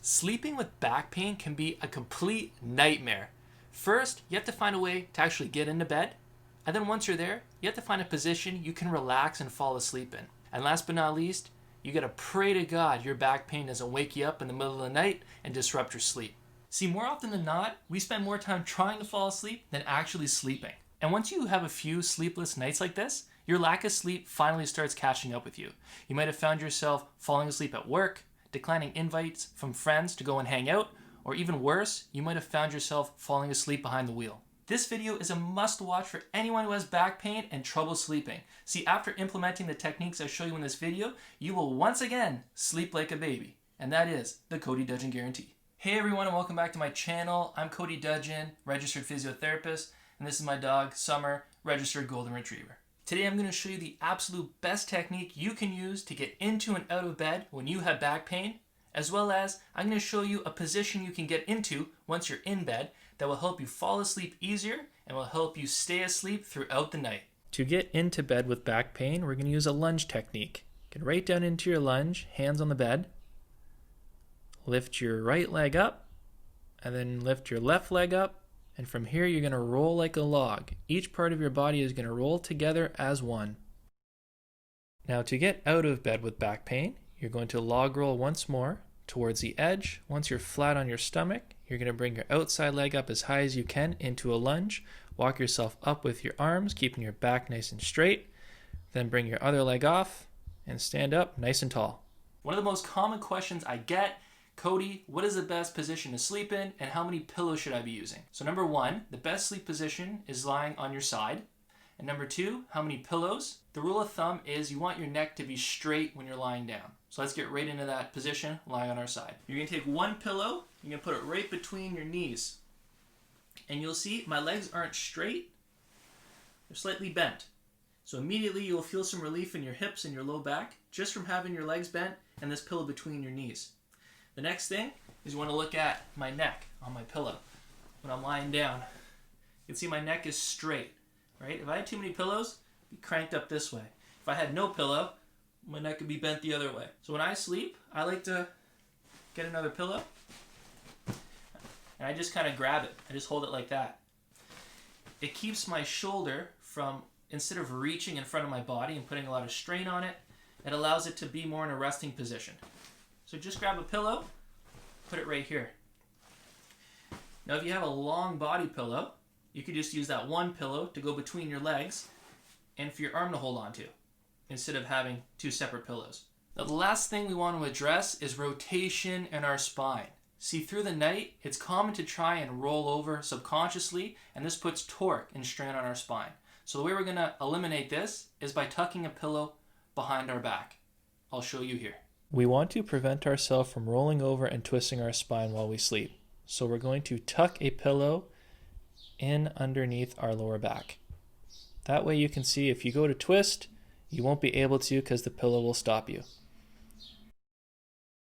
Sleeping with back pain can be a complete nightmare. First, you have to find a way to actually get into bed. And then once you're there, you have to find a position you can relax and fall asleep in. And last but not least, you gotta pray to God your back pain doesn't wake you up in the middle of the night and disrupt your sleep. See, more often than not, we spend more time trying to fall asleep than actually sleeping. And once you have a few sleepless nights like this, your lack of sleep finally starts catching up with you. You might have found yourself falling asleep at work, declining invites from friends to go and hang out, or even worse, you might have found yourself falling asleep behind the wheel. This video is a must-watch for anyone who has back pain and trouble sleeping. See, after implementing the techniques I show you in this video, you will once again sleep like a baby. And that is the Cody Dudgeon Guarantee. Hey everyone, and welcome back to my channel. I'm Cody Dudgeon, registered physiotherapist, and this is my dog, Summer, registered golden retriever. Today I'm going to show you the absolute best technique you can use to get into and out of bed when you have back pain, as well as I'm going to show you a position you can get into once you're in bed that will help you fall asleep easier and will help you stay asleep throughout the night. To get into bed with back pain, we're going to use a lunge technique. Get right down into your lunge, hands on the bed. Lift your right leg up, and then lift your left leg up. And from here, you're going to roll like a log. Each part of your body is going to roll together as one. Now, to get out of bed with back pain, you're going to log roll once more towards the edge. Once you're flat on your stomach, you're going to bring your outside leg up as high as you can into a lunge. Walk yourself up with your arms, keeping your back nice and straight. Then bring your other leg off and stand up nice and tall. One of the most common questions I get, Cody, what is the best position to sleep in and how many pillows should I be using? So number one, the best sleep position is lying on your side. And number two, how many pillows? The rule of thumb is you want your neck to be straight when you're lying down. So let's get right into that position, lying on our side. You're going to take one pillow, you're going to put it right between your knees. And you'll see my legs aren't straight, they're slightly bent. So immediately you'll feel some relief in your hips and your low back just from having your legs bent and this pillow between your knees. The next thing is you want to look at my neck on my pillow. When I'm lying down, you can see my neck is straight, right? If I had too many pillows, it'd be cranked up this way. If I had no pillow, my neck would be bent the other way. So when I sleep, I like to get another pillow, and I just kind of grab it. I just hold it like that. It keeps my shoulder from, instead of reaching in front of my body and putting a lot of strain on it, it allows it to be more in a resting position. So just grab a pillow, put it right here. Now if you have a long body pillow, you could just use that one pillow to go between your legs and for your arm to hold on to, instead of having two separate pillows. Now the last thing we want to address is rotation in our spine. See, through the night, it's common to try and roll over subconsciously, and this puts torque and strain on our spine. So the way we're going to eliminate this is by tucking a pillow behind our back. I'll show you here. We want to prevent ourselves from rolling over and twisting our spine while we sleep. So we're going to tuck a pillow in underneath our lower back. That way you can see if you go to twist, you won't be able to because the pillow will stop you.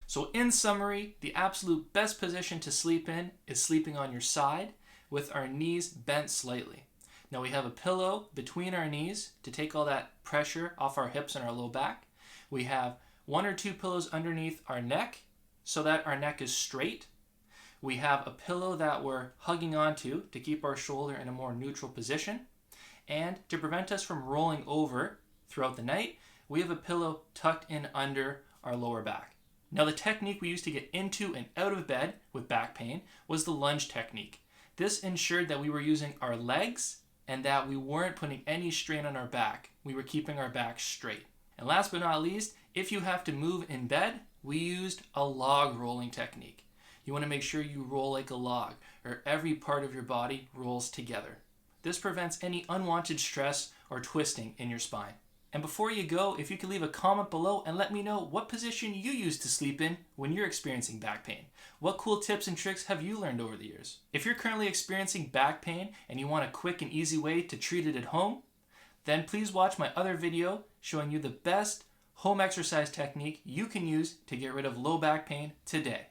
So in summary, the absolute best position to sleep in is sleeping on your side with our knees bent slightly. Now we have a pillow between our knees to take all that pressure off our hips and our low back. We have one or two pillows underneath our neck so that our neck is straight. We have a pillow that we're hugging onto to keep our shoulder in a more neutral position. And to prevent us from rolling over throughout the night, we have a pillow tucked in under our lower back. Now the technique we used to get into and out of bed with back pain was the lunge technique. This ensured that we were using our legs and that we weren't putting any strain on our back. We were keeping our back straight. And last but not least, if you have to move in bed, we used a log rolling technique. You want to make sure you roll like a log, or every part of your body rolls together. This prevents any unwanted stress or twisting in your spine. And before you go, if you could leave a comment below and let me know what position you use to sleep in when you're experiencing back pain. What cool tips and tricks have you learned over the years? If you're currently experiencing back pain and you want a quick and easy way to treat it at home, then please watch my other video showing you the best home exercise technique you can use to get rid of low back pain today.